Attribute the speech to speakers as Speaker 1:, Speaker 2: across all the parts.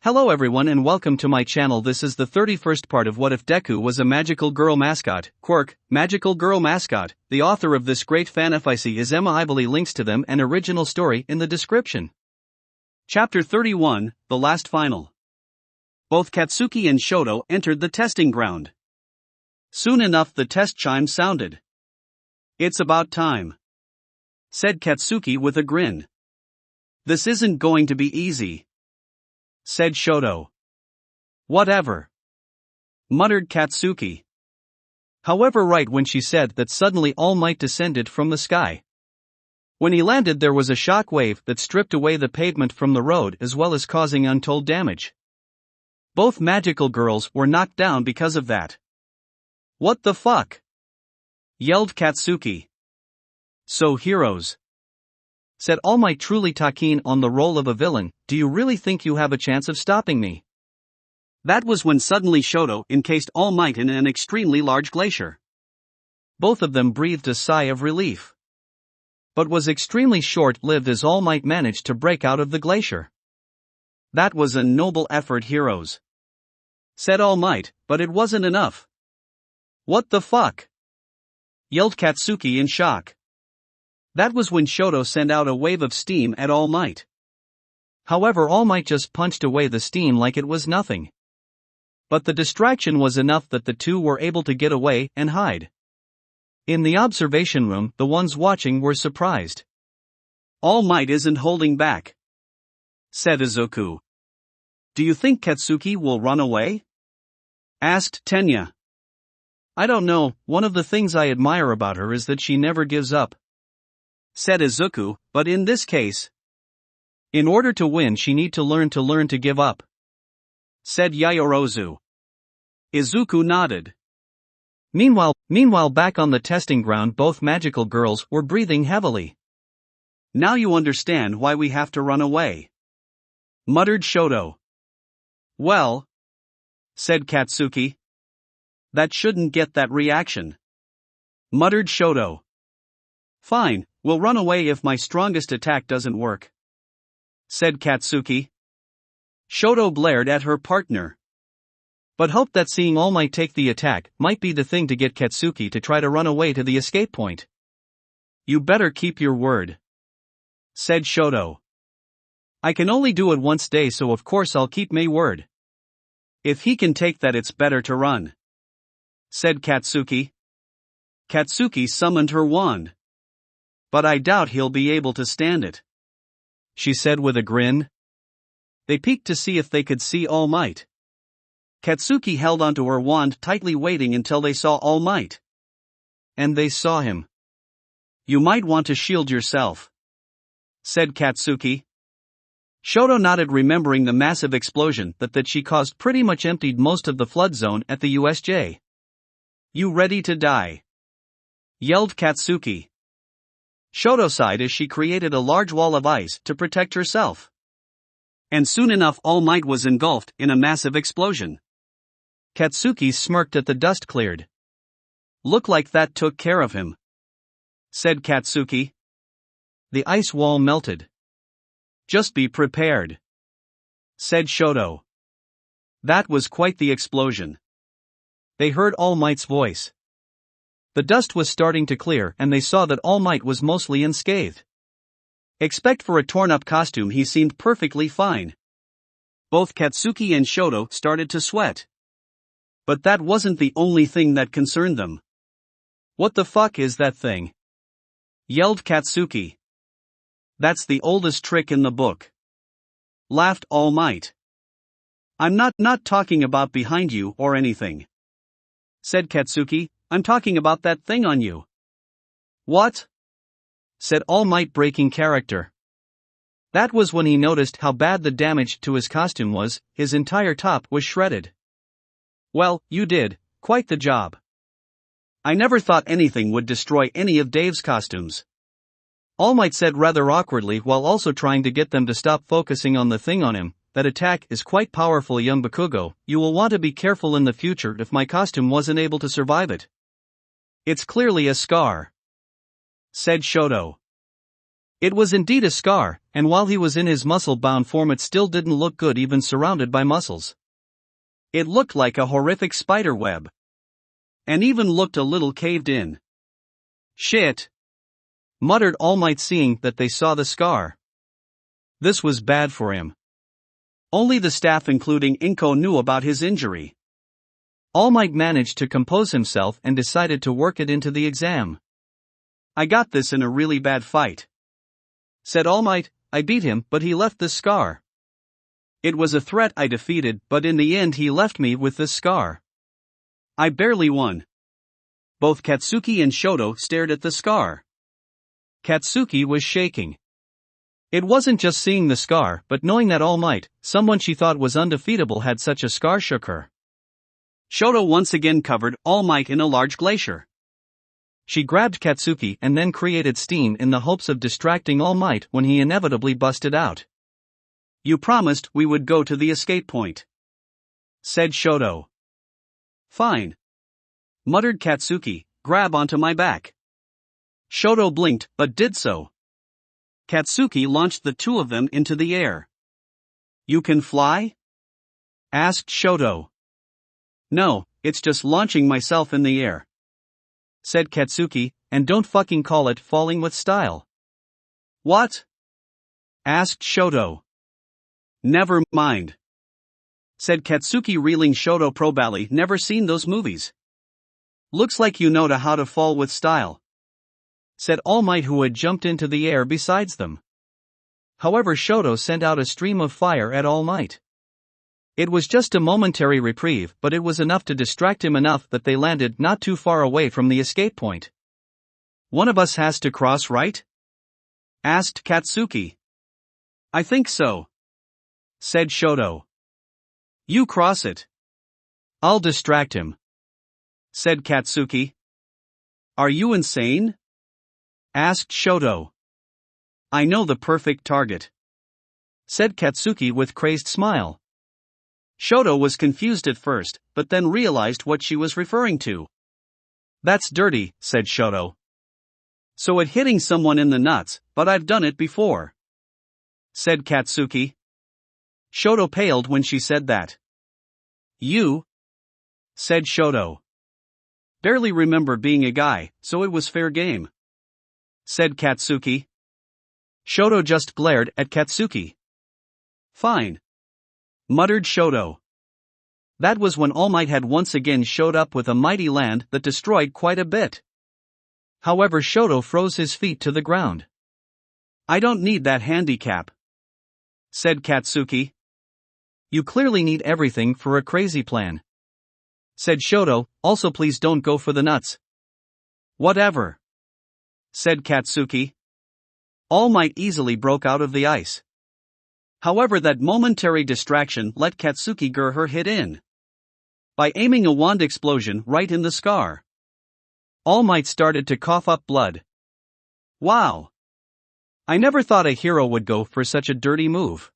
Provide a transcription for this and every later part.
Speaker 1: Hello everyone and welcome to my channel. This is the 31st part of What If Deku Was a Magical Girl Mascot, Quirk, Magical Girl Mascot. The author of this great fanfic is Emma Ibley. Links to them and original story in the description. Chapter 31, The Last Final. Both Katsuki and Shoto entered the testing ground. Soon enough the test chime sounded. "It's about time," said Katsuki with a grin. "This isn't going to be easy," said Shoto. "Whatever," muttered Katsuki. However, right when she said that, suddenly All Might descended from the sky. When he landed, there was a shock wave that stripped away the pavement from the road as well as causing untold damage. Both magical girls were knocked down because of that. "What the fuck?" yelled Katsuki. "So heroes," said All Might, truly taking on the role of a villain, "do you really think you have a chance of stopping me?" That was when suddenly Shoto encased All Might in an extremely large glacier. Both of them breathed a sigh of relief. But was extremely short-lived as All Might managed to break out of the glacier. "That was a noble effort, heroes," said All Might, "but it wasn't enough." "What the fuck?" yelled Katsuki in shock. That was when Shoto sent out a wave of steam at All Might. However, All Might just punched away the steam like it was nothing. But the distraction was enough that the two were able to get away and hide. In the observation room, the ones watching were surprised. "All Might isn't holding back," said Izuku. "Do you think Katsuki will run away?" asked Tenya. "I don't know, one of the things I admire about her is that she never gives up," said Izuku, "but in this case, in order to win she need to learn to give up," said Yayorozu. Izuku nodded. Meanwhile back on the testing ground, both magical girls were breathing heavily. "Now you understand why we have to run away," muttered Shoto. "Well," said Katsuki. "That shouldn't get that reaction," muttered Shoto. "Fine, we'll run away if my strongest attack doesn't work," said Katsuki. Shoto glared at her partner, but hoped that seeing All Might take the attack might be the thing to get Katsuki to try to run away to the escape point. "You better keep your word," said Shoto. "I can only do it once a day, so of course I'll keep my word. If he can take that, it's better to run," said Katsuki. Katsuki summoned her wand. "But I doubt he'll be able to stand it," she said with a grin. They peeked to see if they could see All Might. Katsuki held onto her wand tightly, waiting until they saw All Might. And they saw him. "You might want to shield yourself," said Katsuki. Shoto nodded, remembering the massive explosion that she caused pretty much emptied most of the flood zone at the USJ. "You ready to die?" yelled Katsuki. Shoto sighed as she created a large wall of ice to protect herself. And soon enough All Might was engulfed in a massive explosion. Katsuki smirked at the dust cleared. "Look like that took care of him," said Katsuki. The ice wall melted. "Just be prepared," said Shoto. That was quite the explosion. They heard All Might's voice. The dust was starting to clear and they saw that All Might was mostly unscathed. Except for a torn-up costume, he seemed perfectly fine. Both Katsuki and Shoto started to sweat. But that wasn't the only thing that concerned them. "What the fuck is that thing?" yelled Katsuki. "That's the oldest trick in the book," laughed All Might. "I'm not talking about behind you or anything," said Katsuki. "I'm talking about that thing on you." "What?" said All Might, breaking character. That was when he noticed how bad the damage to his costume was. His entire top was shredded. "Well, you did quite the job. I never thought anything would destroy any of Dave's costumes," All Might said rather awkwardly, while also trying to get them to stop focusing on the thing on him. "That attack is quite powerful, young Bakugo. You will want to be careful in the future if my costume wasn't able to survive it. It's clearly a scar," said Shoto. It was indeed a scar, and while he was in his muscle-bound form it still didn't look good even surrounded by muscles. It looked like a horrific spider web. And even looked a little caved in. Shit! Muttered All Might seeing that they saw the scar. This was bad for him. Only the staff including Inko knew about his injury. All Might managed to compose himself and decided to work it into the exam. I got this in a really bad fight. Said All Might, I beat him but he left this scar. It was a threat I defeated but in the end he left me with this scar. I barely won. Both Katsuki and Shoto stared at the scar. Katsuki was shaking. It wasn't just seeing the scar but knowing that All Might, someone she thought was undefeatable, had such a scar shook her. Shoto once again covered All Might in a large glacier. She grabbed Katsuki and then created steam in the hopes of distracting All Might when he inevitably busted out. You promised we would go to the escape point, said Shoto. Fine, muttered Katsuki, grab onto my back. Shoto blinked but did so. Katsuki launched the two of them into the air. You can fly? Asked Shoto. No, it's just launching myself in the air, said Katsuki, and don't fucking call it falling with style. What? Asked Shoto. Never mind, said Katsuki, reeling. Shoto probably never seen those movies. Looks like you know how to fall with style, said All Might, who had jumped into the air besides them. However, Shoto sent out a stream of fire at All Might. It was just a momentary reprieve, but it was enough to distract him enough that they landed not too far away from the escape point. One of us has to cross, right? Asked Katsuki. I think so, said Shoto. You cross it. I'll distract him, said Katsuki. Are you insane? Asked Shoto. I know the perfect target, said Katsuki with crazed smile. Shoto was confused at first, but then realized what she was referring to. That's dirty, said Shoto. So it hitting someone in the nuts, but I've done it before, said Katsuki. Shoto paled when she said that. You? Said Shoto. Barely remember being a guy, so it was fair game, said Katsuki. Shoto just glared at Katsuki. Fine, muttered Shoto. That was when All Might had once again showed up with a mighty land that destroyed quite a bit. However, Shoto froze his feet to the ground. I don't need that handicap, said Katsuki. You clearly need everything for a crazy plan, said Shoto. Also please don't go for the nuts. Whatever, said Katsuki. All Might easily broke out of the ice. However, that momentary distraction let Katsuki get her hit in by aiming a wand explosion right in the scar. All Might started to cough up blood. Wow! I never thought a hero would go for such a dirty move,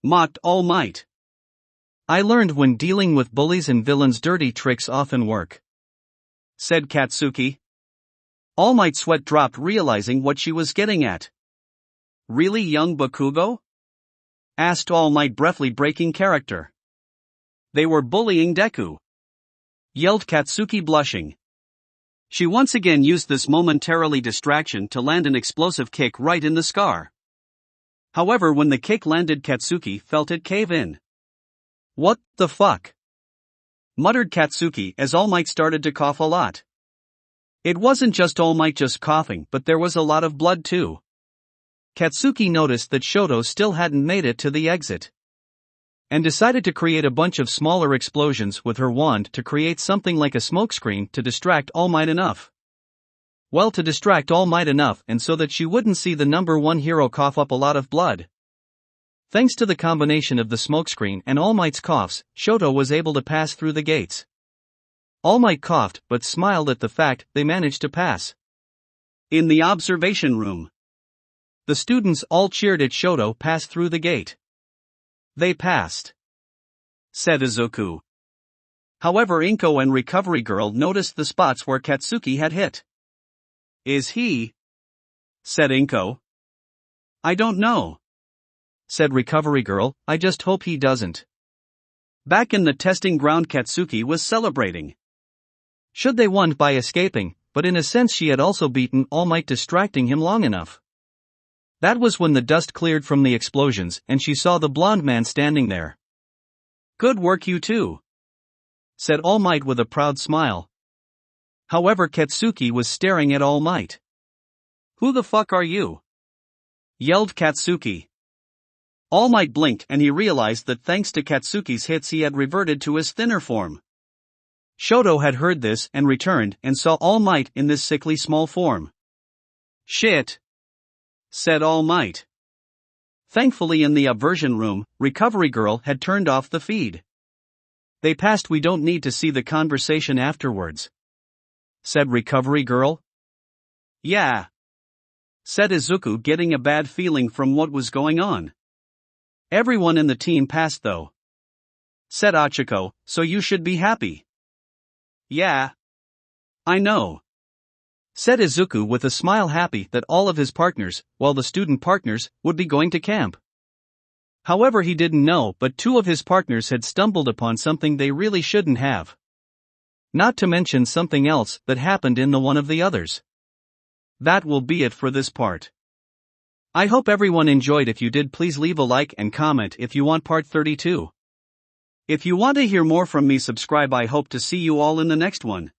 Speaker 1: mocked All Might. I learned when dealing with bullies and villains dirty tricks often work, said Katsuki. All Might's sweat dropped, realizing what she was getting at. Really, young Bakugo? Asked All Might, briefly breaking character. They were bullying Deku, yelled Katsuki, blushing. She once again used this momentarily distraction to land an explosive kick right in the scar. However, when the kick landed, Katsuki felt it cave in. What the fuck? Muttered Katsuki as All Might started to cough a lot. It wasn't just All Might just coughing, but there was a lot of blood too. Katsuki noticed that Shoto still hadn't made it to the exit, and decided to create a bunch of smaller explosions with her wand to create something like a smokescreen to distract All Might enough. Well, to distract All Might enough and so that she wouldn't see the number one hero cough up a lot of blood. Thanks to the combination of the smokescreen and All Might's coughs, Shoto was able to pass through the gates. All Might coughed but smiled at the fact they managed to pass. In the observation room, the students all cheered at Shoto pass through the gate. They passed, said Izuku. However, Inko and Recovery Girl noticed the spots where Katsuki had hit. Is he? Said Inko. I don't know, said Recovery Girl. I just hope he doesn't. Back in the testing ground, Katsuki was celebrating. Should they won by escaping, but in a sense she had also beaten All Might, distracting him long enough. That was when the dust cleared from the explosions and she saw the blonde man standing there. Good work, you two, said All Might with a proud smile. However, Katsuki was staring at All Might. Who the fuck are you? Yelled Katsuki. All Might blinked and he realized that thanks to Katsuki's hits he had reverted to his thinner form. Shoto had heard this and returned and saw All Might in this sickly small form. Shit, said All Might. Thankfully, in the aversion room, Recovery Girl had turned off the feed. They passed. We don't need to see the conversation afterwards, said Recovery Girl. Yeah, said Izuku, getting a bad feeling from what was going on. Everyone in the team passed though, said Ochako, so you should be happy. Yeah, I know, said Izuku with a smile, happy that all of his partners, while the student partners, would be going to camp. However, he didn't know, but two of his partners had stumbled upon something they really shouldn't have. Not to mention something else that happened in the one of the others. That will be it for this part. I hope everyone enjoyed. If you did, please leave a like and comment if you want part 32. If you want to hear more from me, subscribe. I hope to see you all in the next one.